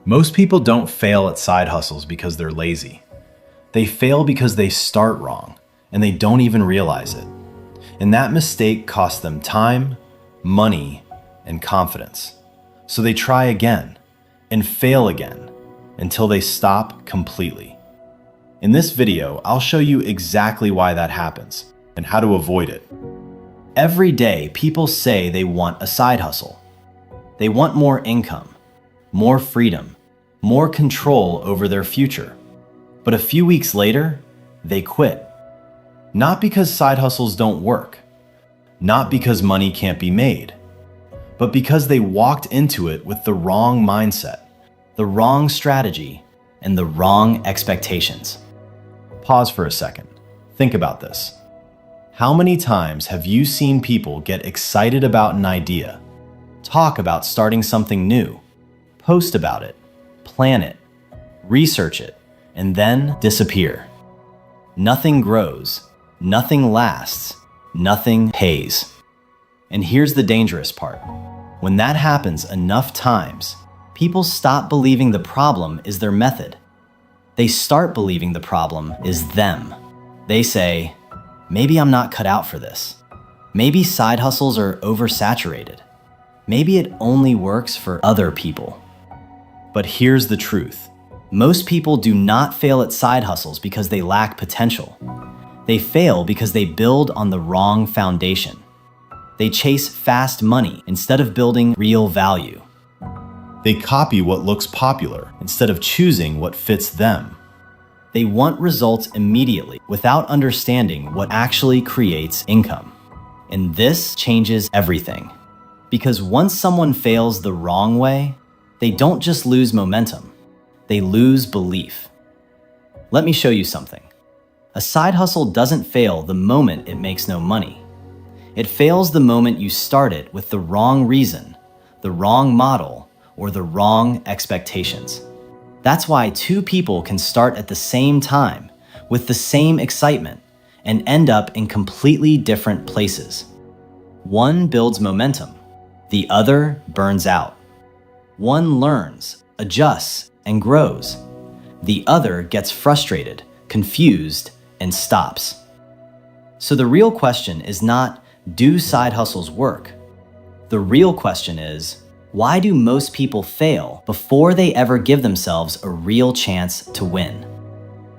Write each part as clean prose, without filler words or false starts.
Most people don't fail at side hustles because they're lazy. They fail because they start wrong and they don't even realize it. And that mistake costs them time, money, and confidence. So they try again and fail again until they stop completely. In this video, I'll show you exactly why that happens and how to avoid it. Every day, people say they want a side hustle. They want more income, more freedom, more control over their future. But a few weeks later, they quit. Not because side hustles don't work, not because money can't be made, but because they walked into it with the wrong mindset, the wrong strategy, and the wrong expectations. Pause for a second. Think about this. How many times have you seen people get excited about an idea, talk about starting something new, post about it, plan it, research it, and then disappear? Nothing grows, nothing lasts, nothing pays. And here's the dangerous part. When that happens enough times, people stop believing the problem is their method. They start believing the problem is them. They say, maybe I'm not cut out for this. Maybe side hustles are oversaturated. Maybe it only works for other people. But here's the truth. Most people do not fail at side hustles because they lack potential. They fail because they build on the wrong foundation. They chase fast money instead of building real value. They copy what looks popular instead of choosing what fits them. They want results immediately without understanding what actually creates income. And this changes everything. Because once someone fails the wrong way, they don't just lose momentum, they lose belief. Let me show you something. A side hustle doesn't fail the moment it makes no money. It fails the moment you start it with the wrong reason, the wrong model, or the wrong expectations. That's why two people can start at the same time with the same excitement and end up in completely different places. One builds momentum, the other burns out. One learns, adjusts, and grows. The other gets frustrated, confused, and stops. So the real question is not, do side hustles work? The real question is, why do most people fail before they ever give themselves a real chance to win?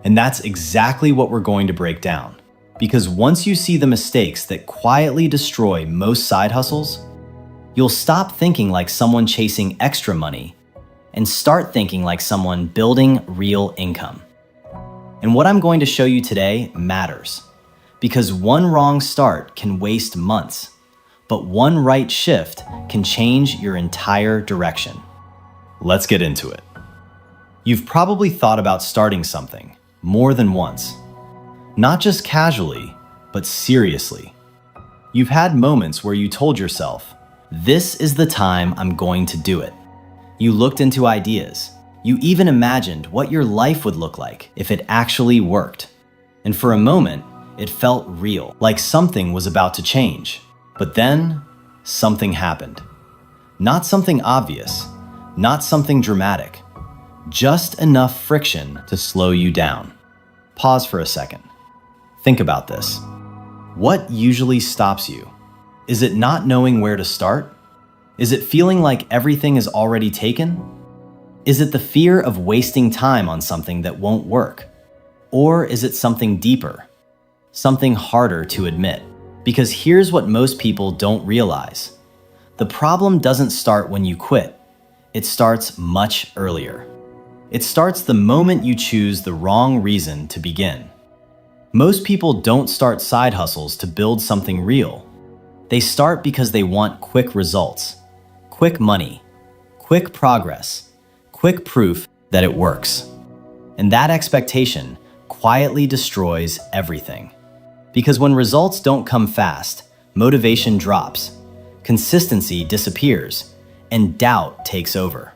And that's exactly what we're going to break down. Because once you see the mistakes that quietly destroy most side hustles, you'll stop thinking like someone chasing extra money and start thinking like someone building real income. And what I'm going to show you today matters, because one wrong start can waste months, but one right shift can change your entire direction. Let's get into it. You've probably thought about starting something more than once, not just casually, but seriously. You've had moments where you told yourself, this is the time I'm going to do it. You looked into ideas. You even imagined what your life would look like if it actually worked. And for a moment, it felt real, like something was about to change. But then, something happened. Not something obvious, not something dramatic, just enough friction to slow you down. Pause for a second. Think about this. What usually stops you? Is it not knowing where to start? Is it feeling like everything is already taken? Is it the fear of wasting time on something that won't work? Or is it something deeper, something harder to admit? Because here's what most people don't realize. The problem doesn't start when you quit. It starts much earlier. It starts the moment you choose the wrong reason to begin. Most people don't start side hustles to build something real. They start because they want quick results, quick money, quick progress, quick proof that it works. And that expectation quietly destroys everything. Because when results don't come fast, motivation drops, consistency disappears, and doubt takes over.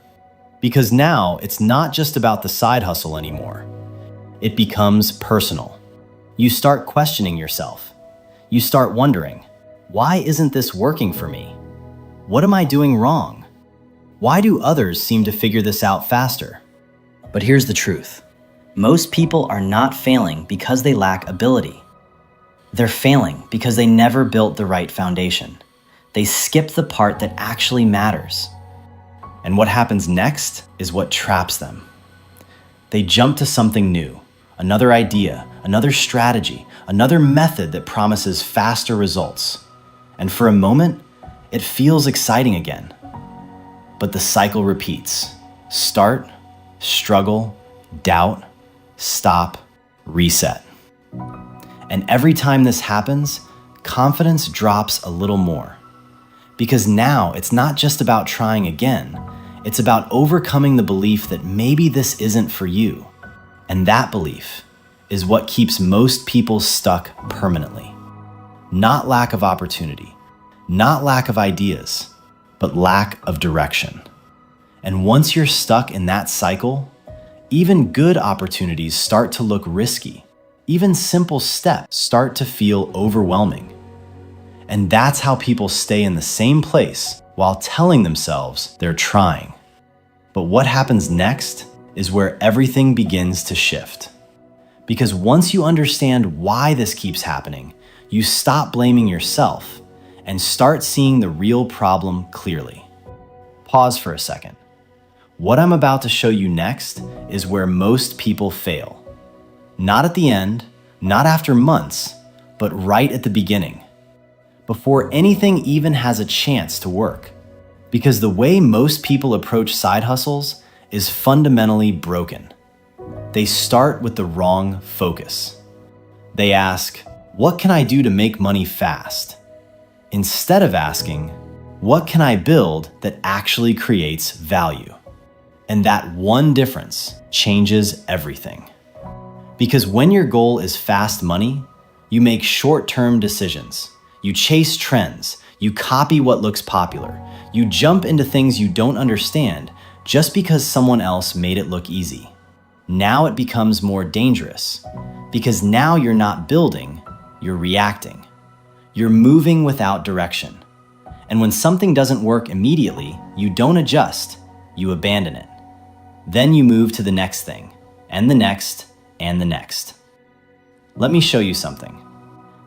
Because now it's not just about the side hustle anymore. It becomes personal. You start questioning yourself. You start wondering, why isn't this working for me? What am I doing wrong? Why do others seem to figure this out faster? But here's the truth. Most people are not failing because they lack ability. They're failing because they never built the right foundation. They skipped the part that actually matters. And what happens next is what traps them. They jump to something new, another idea, another strategy, another method that promises faster results. And for a moment, it feels exciting again. But the cycle repeats. Start, struggle, doubt, stop, reset. And every time this happens, confidence drops a little more. Because now it's not just about trying again, it's about overcoming the belief that maybe this isn't for you. And that belief is what keeps most people stuck permanently. Not lack of opportunity, not lack of ideas, but lack of direction. And once you're stuck in that cycle, even good opportunities start to look risky. Even simple steps start to feel overwhelming. And that's how people stay in the same place while telling themselves they're trying. But what happens next is where everything begins to shift. Because once you understand why this keeps happening, you stop blaming yourself and start seeing the real problem clearly. Pause for a second. What I'm about to show you next is where most people fail. Not at the end, not after months, but right at the beginning. Before anything even has a chance to work. Because the way most people approach side hustles is fundamentally broken. They start with the wrong focus. They ask, what can I do to make money fast? Instead of asking, what can I build that actually creates value? And that one difference changes everything. Because when your goal is fast money, you make short-term decisions. You chase trends. You copy what looks popular. You jump into things you don't understand just because someone else made it look easy. Now it becomes more dangerous because now you're not building, you're reacting. You're moving without direction. And when something doesn't work immediately, you don't adjust, you abandon it. Then you move to the next thing, and the next, and the next. Let me show you something.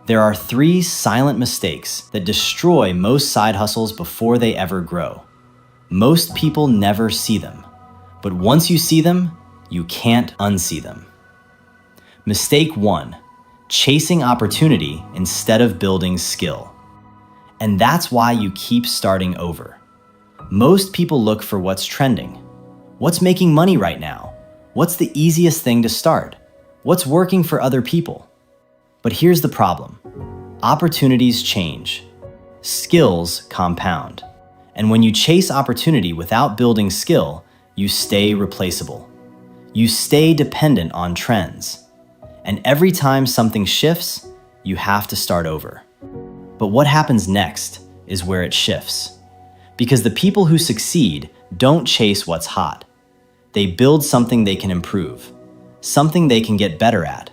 There are 3 silent mistakes that destroy most side hustles before they ever grow. Most people never see them, but once you see them, you can't unsee them. Mistake 1, chasing opportunity instead of building skill. And that's why you keep starting over. Most people look for what's trending. What's making money right now? What's the easiest thing to start? What's working for other people? But here's the problem. Opportunities change. Skills compound. And when you chase opportunity without building skill, you stay replaceable. You stay dependent on trends. And every time something shifts, you have to start over. But what happens next is where it shifts. Because the people who succeed don't chase what's hot. They build something they can improve, something they can get better at,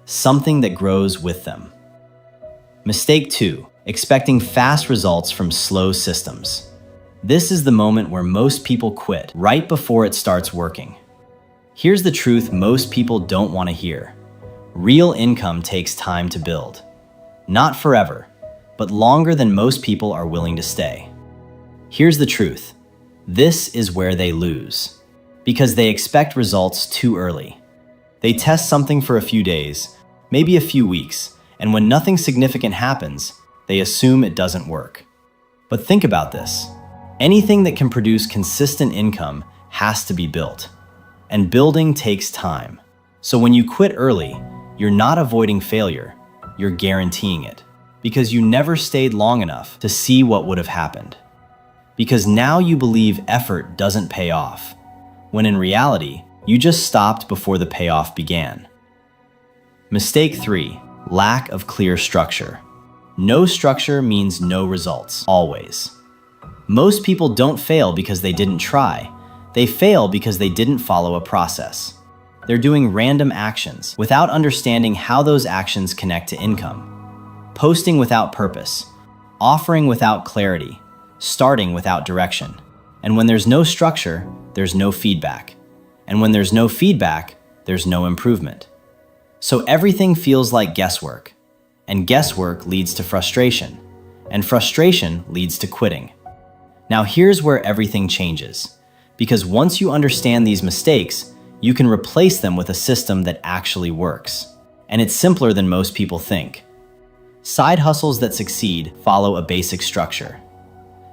something that grows with them. Mistake 2, expecting fast results from slow systems. This is the moment where most people quit right before it starts working. Here's the truth most people don't want to hear. Real income takes time to build. Not forever, but longer than most people are willing to stay. Here's the truth. This is where they lose. Because they expect results too early. They test something for a few days, maybe a few weeks, and when nothing significant happens, they assume it doesn't work. But think about this. Anything that can produce consistent income has to be built. And building takes time. So when you quit early, you're not avoiding failure, you're guaranteeing it. Because you never stayed long enough to see what would have happened. Because now you believe effort doesn't pay off, when in reality, you just stopped before the payoff began. Mistake 3, lack of clear structure. No structure means no results, always. Most people don't fail because they didn't try. They fail because they didn't follow a process. They're doing random actions without understanding how those actions connect to income. Posting without purpose, offering without clarity, starting without direction. And when there's no structure, there's no feedback. And when there's no feedback, there's no improvement. So everything feels like guesswork. And guesswork leads to frustration. And frustration leads to quitting. Now here's where everything changes. Because once you understand these mistakes, you can replace them with a system that actually works. And it's simpler than most people think. Side hustles that succeed follow a basic structure.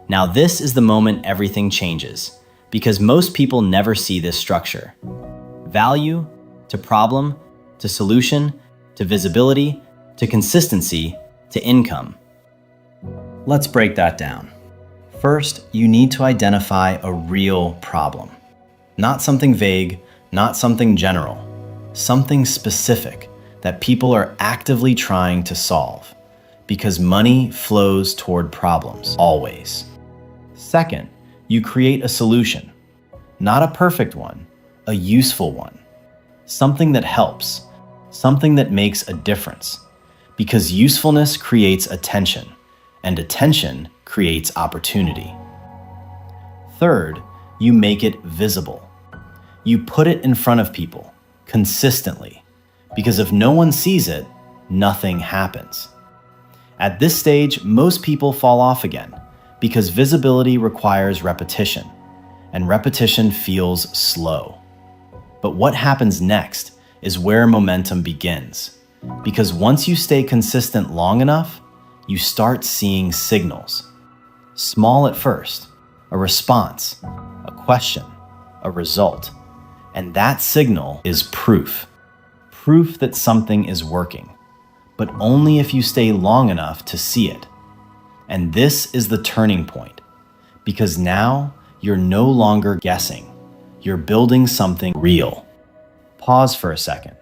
Now this is the moment everything changes, because most people never see this structure. Value to problem to solution to visibility to consistency to income. Let's break that down. First, you need to identify a real problem. Not something vague, not something general, something specific that people are actively trying to solve, because money flows toward problems, always. Second, you create a solution, not a perfect one, a useful one, something that helps, something that makes a difference, because usefulness creates attention, and attention creates opportunity. Third, you make it visible. You put it in front of people, consistently, because if no one sees it, nothing happens. At this stage, most people fall off again, because visibility requires repetition, and repetition feels slow. But what happens next is where momentum begins, because once you stay consistent long enough, you start seeing signals. Small at first, a response, a question, a result. And that signal is proof. Proof that something is working, but only if you stay long enough to see it. And this is the turning point, because now you're no longer guessing. You're building something real. Pause for a second.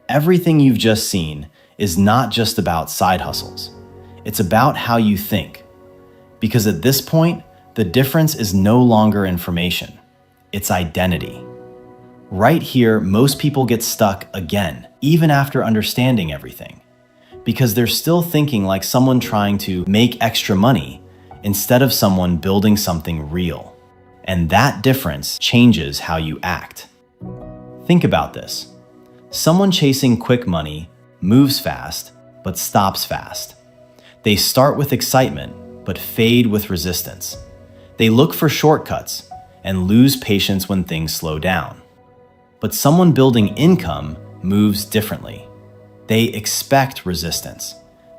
Everything you've just seen is not just about side hustles. It's about how you think. Because at this point, the difference is no longer information. It's identity. Right here, most people get stuck again, even after understanding everything, because they're still thinking like someone trying to make extra money instead of someone building something real. And that difference changes how you act. Think about this. Someone chasing quick money moves fast, but stops fast. They start with excitement, but fade with resistance. They look for shortcuts and lose patience when things slow down. But someone building income moves differently. They expect resistance.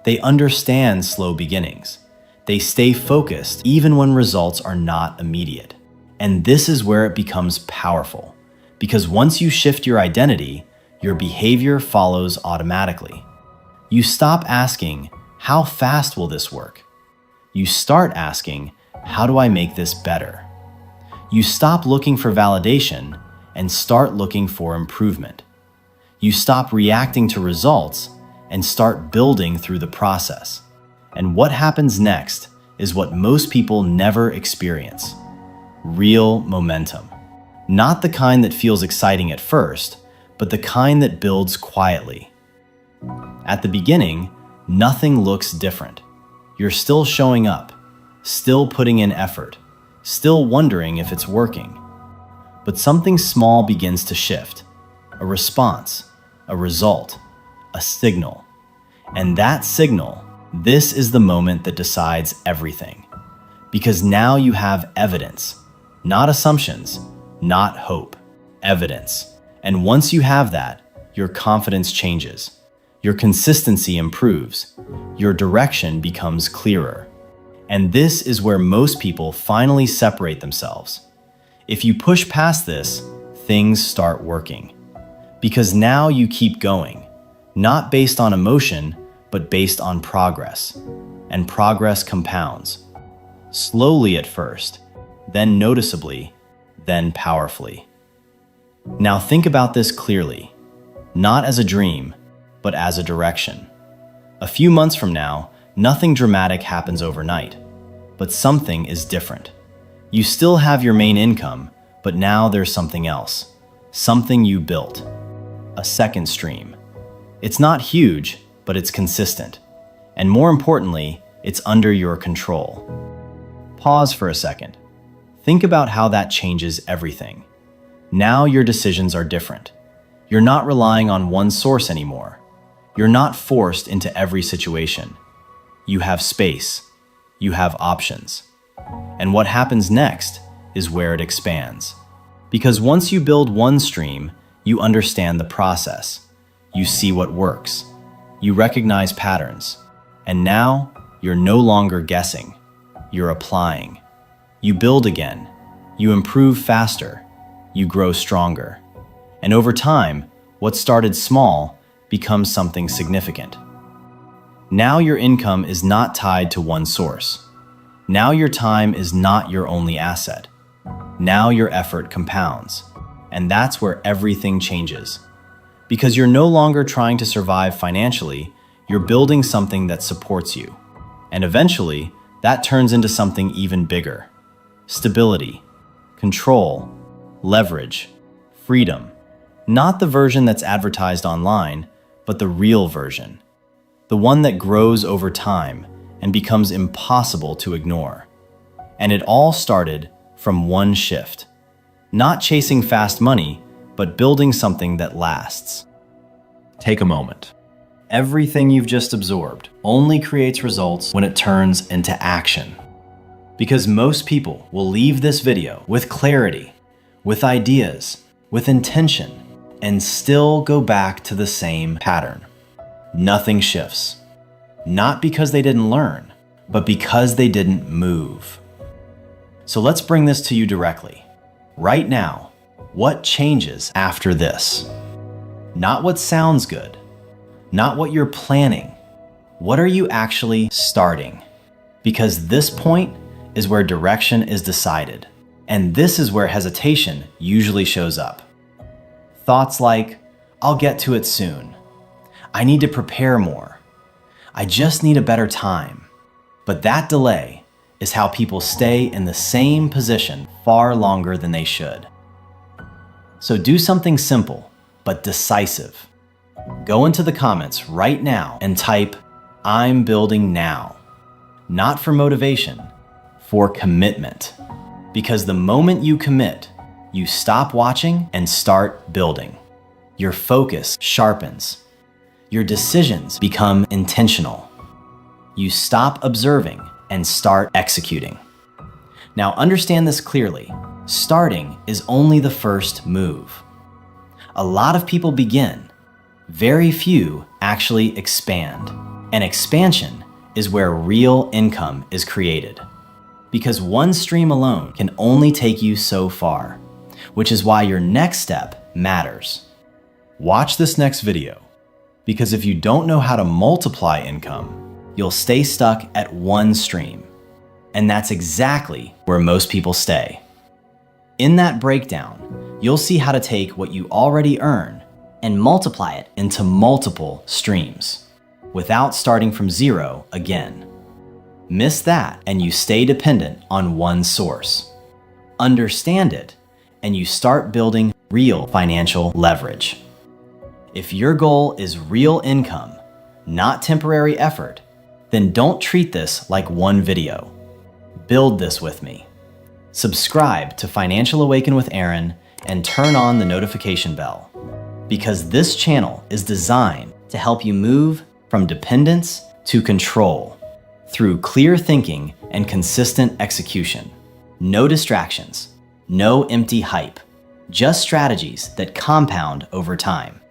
They understand slow beginnings. They stay focused even when results are not immediate. And this is where it becomes powerful, because once you shift your identity, your behavior follows automatically. You stop asking, how fast will this work? You start asking, how do I make this better? You stop looking for validation and start looking for improvement. You stop reacting to results and start building through the process. And what happens next is what most people never experience: real momentum. Not the kind that feels exciting at first, but the kind that builds quietly. At the beginning, nothing looks different. You're still showing up, still putting in effort, still wondering if it's working. But something small begins to shift: a response, a result, a signal. And that signal, this is the moment that decides everything. Because now you have evidence, not assumptions, not hope, evidence. And once you have that, your confidence changes. Your consistency improves. Your direction becomes clearer. And this is where most people finally separate themselves. If you push past this, things start working. Because now you keep going, not based on emotion, but based on progress. And progress compounds. Slowly at first, then noticeably, then powerfully. Now think about this clearly, not as a dream, but as a direction. A few months from now, nothing dramatic happens overnight, but something is different. You still have your main income, but now there's something else, something you built, a second stream. It's not huge, but it's consistent. And more importantly, it's under your control. Pause for a second. Think about how that changes everything. Now your decisions are different. You're not relying on one source anymore. You're not forced into every situation. You have space. You have options. And what happens next is where it expands. Because once you build one stream, you understand the process. You see what works. You recognize patterns. And now you're no longer guessing. You're applying. You build again. You improve faster. You grow stronger. And over time, what started small becomes something significant. Now your income is not tied to one source. Now your time is not your only asset. Now your effort compounds. And that's where everything changes. Because you're no longer trying to survive financially, you're building something that supports you. And eventually, that turns into something even bigger. Stability, control, leverage, freedom. Not the version that's advertised online, but the real version. The one that grows over time and becomes impossible to ignore. And it all started from one shift. Not chasing fast money, but building something that lasts. Take a moment. Everything you've just absorbed only creates results when it turns into action. Because most people will leave this video with clarity, with ideas, with intention, and still go back to the same pattern. Nothing shifts. Not because they didn't learn, but because they didn't move. So let's bring this to you directly. Right now, what changes after this? Not what sounds good, not what you're planning. What are you actually starting? Because this point is where direction is decided. And this is where hesitation usually shows up. Thoughts like, I'll get to it soon. I need to prepare more. I just need a better time. But that delay is how people stay in the same position far longer than they should. So do something simple, but decisive. Go into the comments right now and type, I'm building now. Not for motivation, for commitment. Because the moment you commit, you stop watching and start building. Your focus sharpens. Your decisions become intentional. You stop observing and start executing. Now understand this clearly. Starting is only the first move. A lot of people begin. Very few actually expand. And expansion is where real income is created. Because one stream alone can only take you so far, which is why your next step matters. Watch this next video, because if you don't know how to multiply income, you'll stay stuck at one stream. And that's exactly where most people stay. In that breakdown, you'll see how to take what you already earn and multiply it into multiple streams, without starting from zero again. Miss that and you stay dependent on one source. Understand it and you start building real financial leverage. If your goal is real income, not temporary effort, then don't treat this like one video. Build this with me. Subscribe to Financial Awaken with Aaron and turn on the notification bell, because this channel is designed to help you move from dependence to control through clear thinking and consistent execution. No distractions, no empty hype, just strategies that compound over time.